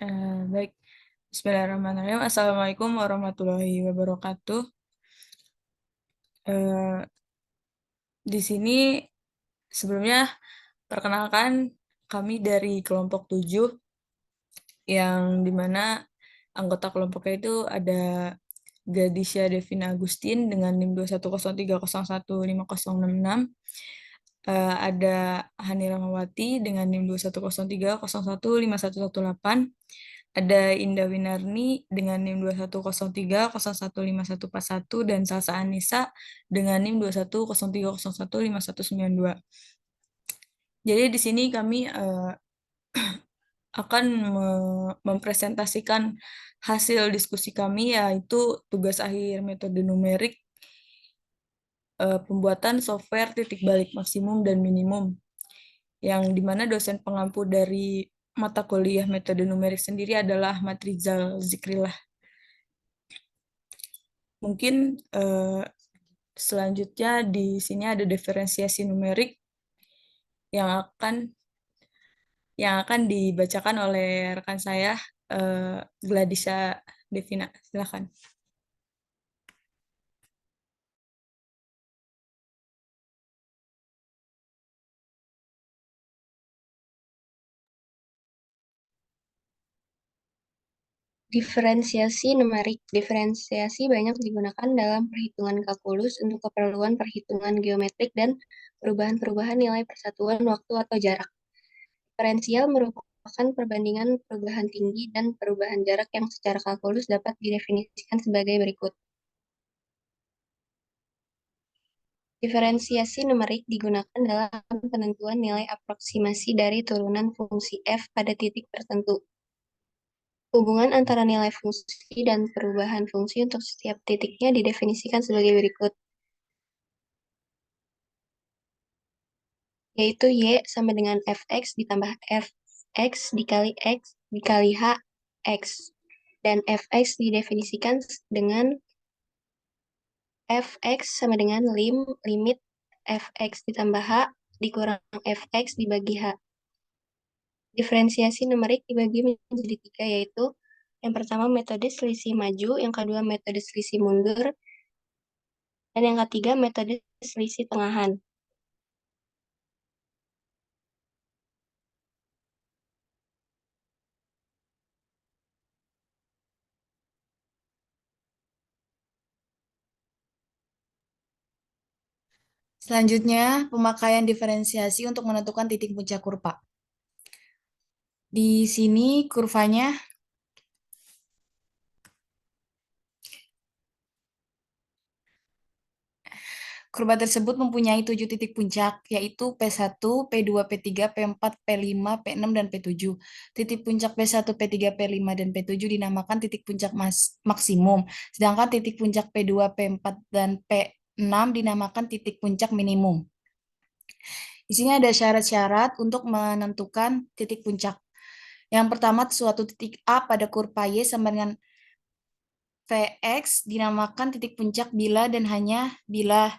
Baik, Bismillahirrahmanirrahim. Assalamualaikum warahmatullahi wabarakatuh. Eh, di sini sebelumnya perkenalkan kami dari kelompok 7 yang dimana anggota kelompoknya itu ada Gadisya Devina Agustin dengan NIM 21030150666, ada Hani Ramawati dengan NIM 21030015118, ada Indah Winarni dengan NIM 21030015141 dan Salsa Anissa dengan NIM 21030015192. Jadi di sini kami akan mempresentasikan hasil diskusi kami, yaitu tugas akhir metode numerik, pembuatan software titik balik maksimum dan minimum, yang dimana dosen pengampu dari mata kuliah metode numerik sendiri adalah Ahmad Rizal Zikrillah. Mungkin selanjutnya di sini ada diferensiasi numerik yang akan dibacakan oleh rekan saya, Gladisa Devina. Silakan. Diferensiasi numerik. Diferensiasi banyak digunakan dalam perhitungan kalkulus untuk keperluan perhitungan geometrik dan perubahan-perubahan nilai persatuan waktu atau jarak. Diferensial merupakan perbandingan perubahan tinggi dan perubahan jarak yang secara kalkulus dapat didefinisikan sebagai berikut. Diferensiasi numerik digunakan dalam penentuan nilai aproksimasi dari turunan fungsi f pada titik tertentu. Hubungan antara nilai fungsi dan perubahan fungsi untuk setiap titiknya didefinisikan sebagai berikut, yaitu y sama dengan fx ditambah fx dikali x dikali h x, dan fx didefinisikan dengan fx sama dengan limit fx ditambah h dikurang fx dibagi h. Diferensiasi numerik dibagi menjadi 3, yaitu yang pertama metode selisih maju, yang kedua metode selisih mundur, dan yang ketiga metode selisih tengahan. Selanjutnya, pemakaian diferensiasi untuk menentukan titik puncak kurva. Di sini kurvanya kurva tersebut mempunyai 7 titik puncak, yaitu P1, P2, P3, P4, P5, P6, dan P7. Titik puncak P1, P3, P5, dan P7 dinamakan titik puncak maksimum, sedangkan titik puncak P2, P4, dan P6 dinamakan titik puncak minimum. Di sini ada syarat-syarat untuk menentukan titik puncak. Yang pertama, suatu titik A pada kurva Y sama dengan Vx dinamakan titik puncak bila dan hanya bila,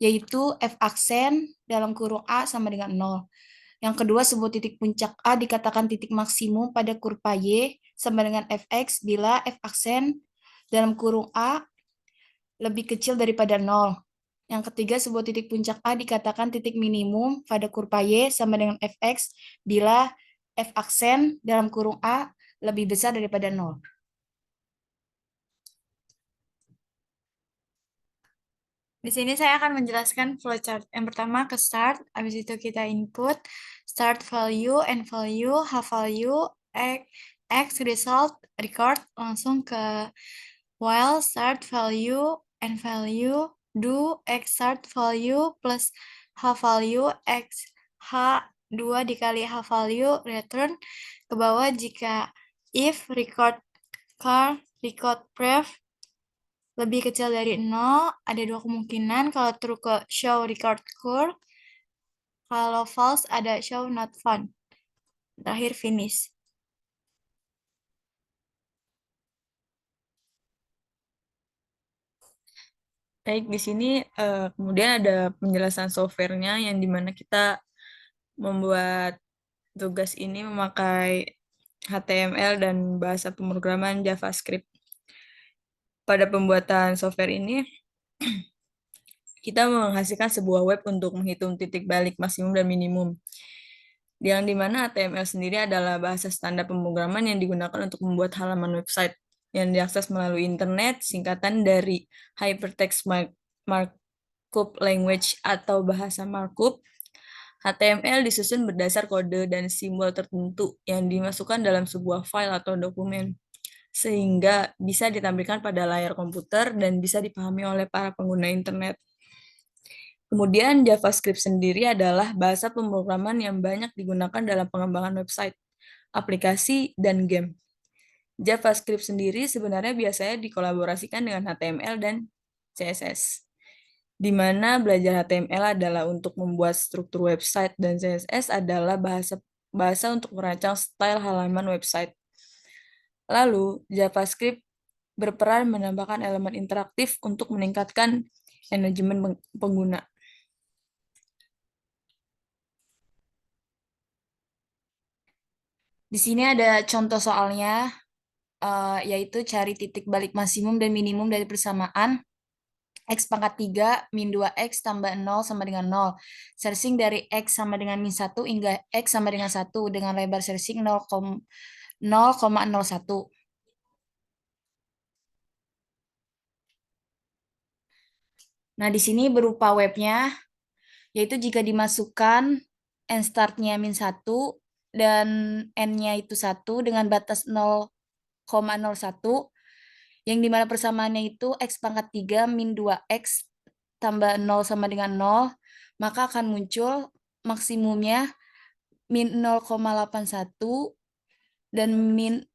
yaitu f aksen dalam kurung A sama dengan 0. Yang kedua, sebuah titik puncak A dikatakan titik maksimum pada kurva Y sama dengan fx bila f aksen dalam kurung A lebih kecil daripada 0. Yang ketiga, sebuah titik puncak A dikatakan titik minimum pada kurva Y sama dengan fx bila f aksen dalam kurung A lebih besar daripada 0. Di sini saya akan menjelaskan flowchart. Yang pertama ke start, habis itu kita input start value, end value, half value, x result, record, langsung ke while start value, end value, do x start value plus half value x h 2 dikali half value, return ke bawah jika if record car, record pref lebih kecil dari 0, ada dua kemungkinan. Kalau true ke show record curve, kalau false ada show not found. Terakhir finish. Baik, di sini kemudian ada penjelasan softwarenya yang dimana kita membuat tugas ini memakai HTML dan bahasa pemrograman JavaScript. Pada pembuatan software ini, kita menghasilkan sebuah web untuk menghitung titik balik maksimum dan minimum. Yang dimana HTML sendiri adalah bahasa standar pemrograman yang digunakan untuk membuat halaman website yang diakses melalui internet, singkatan dari Hypertext Markup Language atau bahasa markup. HTML disusun berdasar kode dan simbol tertentu yang dimasukkan dalam sebuah file atau dokumen, sehingga bisa ditampilkan pada layar komputer dan bisa dipahami oleh para pengguna internet. Kemudian JavaScript sendiri adalah bahasa pemrograman yang banyak digunakan dalam pengembangan website, aplikasi, dan game. JavaScript sendiri sebenarnya biasanya dikolaborasikan dengan HTML dan CSS, di mana belajar HTML adalah untuk membuat struktur website dan CSS adalah bahasa untuk merancang style halaman website. Lalu, JavaScript berperan menambahkan elemen interaktif untuk meningkatkan manajemen pengguna. Di sini ada contoh soalnya, yaitu cari titik balik maksimum dan minimum dari persamaan X pangkat 3 min 2X tambah 0 sama dengan 0. Searching dari X sama dengan min 1 hingga X sama dengan 1 dengan lebar searching 0,01. Nah, di sini berupa webnya, yaitu jika dimasukkan n startnya min 1 dan n-nya itu 1 dengan batas 0,01, yang dimana persamaannya itu X pangkat 3 min 2X tambah 0 sama dengan 0, maka akan muncul maksimumnya min 0,81 dan min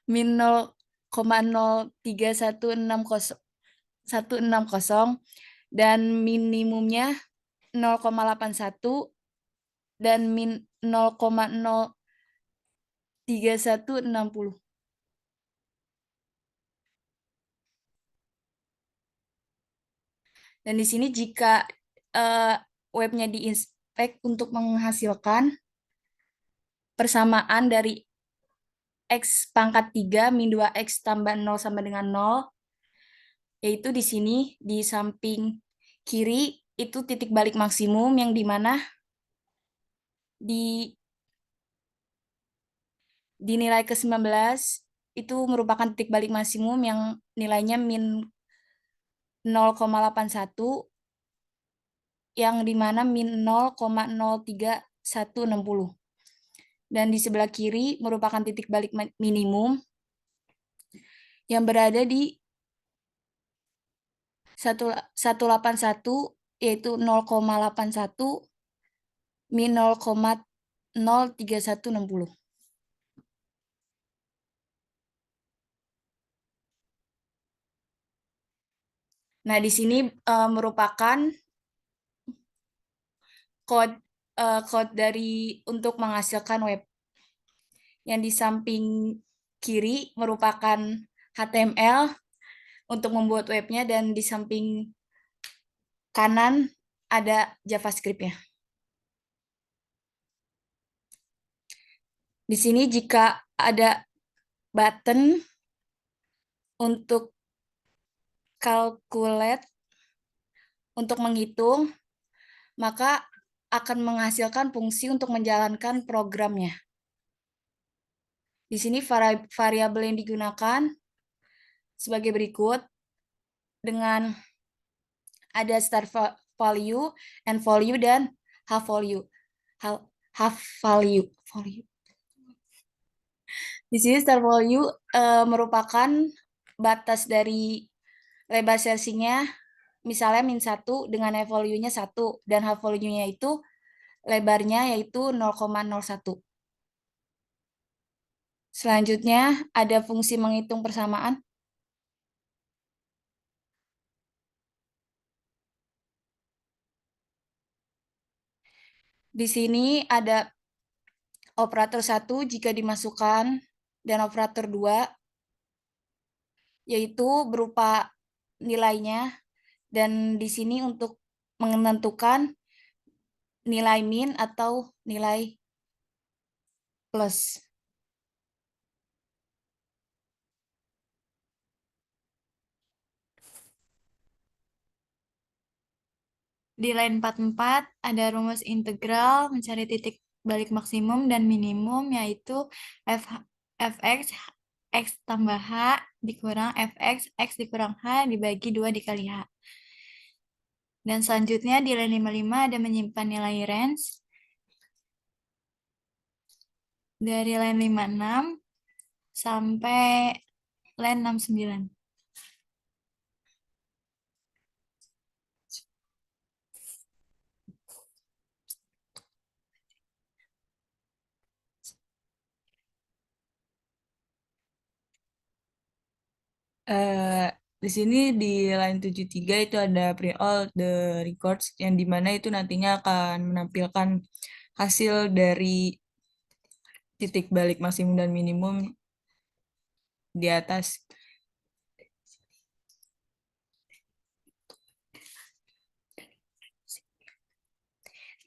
0,03160 dan minimumnya 0,81 dan min 0,03160. Dan di sini jika webnya diinspek untuk menghasilkan persamaan dari X pangkat 3 min 2X tambah 0 sama dengan 0, yaitu di sini di samping kiri itu titik balik maksimum yang dimana di nilai ke-19 itu merupakan titik balik maksimum yang nilainya min 0,81 yang dimana min 0,03160. Dan di sebelah kiri merupakan titik balik minimum yang berada di 181 yaitu 0,81 min 0,03160. Nah, di sini merupakan code dari untuk menghasilkan web. Yang di samping kiri merupakan HTML untuk membuat webnya dan di samping kanan ada JavaScript-nya. Di sini jika ada button untuk calculate, untuk menghitung, maka akan menghasilkan fungsi untuk menjalankan programnya. Di sini variabel yang digunakan sebagai berikut, dengan ada start value, end value, dan half value. Half value. Di sini start value merupakan batas dari lebar searching-nya, misalnya min 1 dengan half value-nya 1, dan half value-nya itu lebarnya yaitu 0,01. Selanjutnya ada fungsi menghitung persamaan. Di sini ada operator 1 jika dimasukkan dan operator 2 yaitu berupa nilainya, dan di sini untuk menentukan nilai min atau nilai plus. Di line 44 ada rumus integral mencari titik balik maksimum dan minimum, yaitu fx x tambah h dikurang fx x dikurang h dibagi 2 dikali h. Dan selanjutnya di line 55 ada menyimpan nilai range dari line 56 sampai line 69. Di sini di line 73 itu ada print all the records yang dimana itu nantinya akan menampilkan hasil dari titik balik maksimum dan minimum di atas.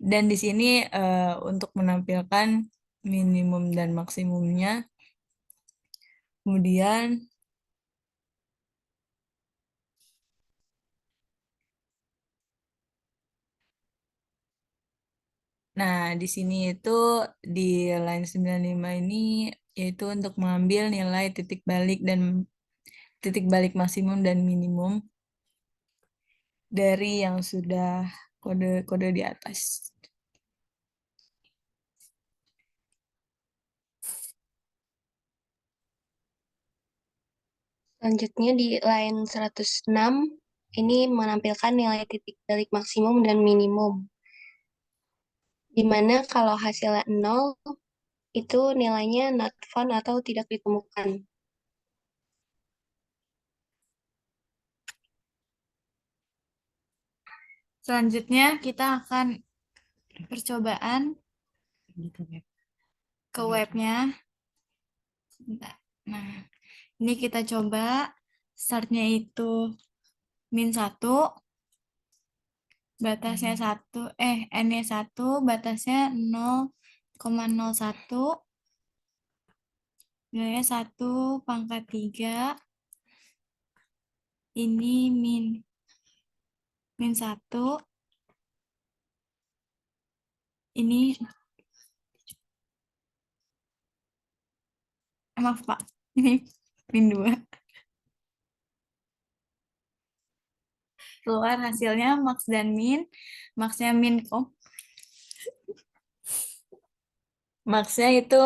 Dan di sini untuk menampilkan minimum dan maksimumnya, kemudian nah, di sini itu di line 95 ini yaitu untuk mengambil nilai titik balik dan titik balik maksimum dan minimum dari yang sudah kode-kode di atas. Selanjutnya di line 106, ini menampilkan nilai titik balik maksimum dan minimum. Di mana kalau hasilnya 0, itu nilainya not found atau tidak ditemukan. Selanjutnya kita akan percobaan ke webnya. Sebentar. Nah, ini kita coba startnya itu -1, batasnya 1, n-nya 1, batasnya 0,01, nilainya 1 pangkat 3, ini -1, ini maaf Pak, ini -2. Keluar hasilnya max dan min. Maxnya min kok. Maxnya itu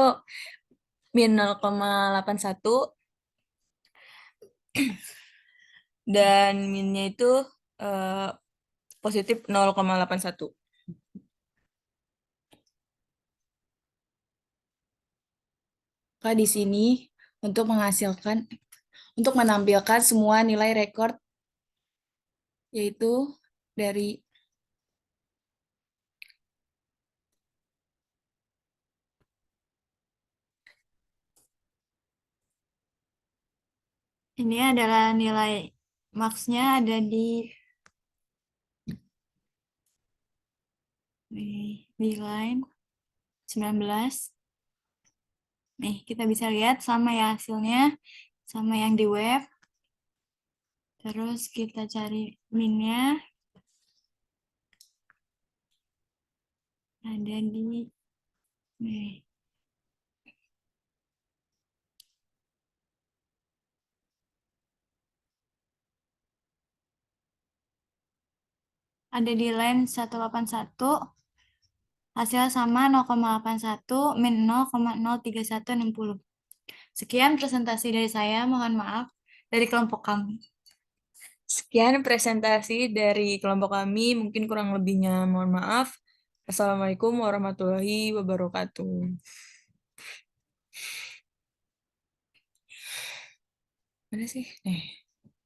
min 0,81 dan minnya itu positif 0,81. Maka di sini untuk menampilkan semua nilai record yaitu dari Ini adalah nilai maxnya ada di line 19. Nih, kita bisa lihat sama ya hasilnya, sama yang di web. Terus kita cari minnya. Ada di nih. Ada di line 181. Hasil sama 0,81 min 0,03160. Sekian presentasi dari saya, mohon maaf dari kelompok kami. Sekian presentasi dari kelompok kami, mungkin kurang lebihnya mohon maaf. Assalamualaikum warahmatullahi wabarakatuh. Mana sih?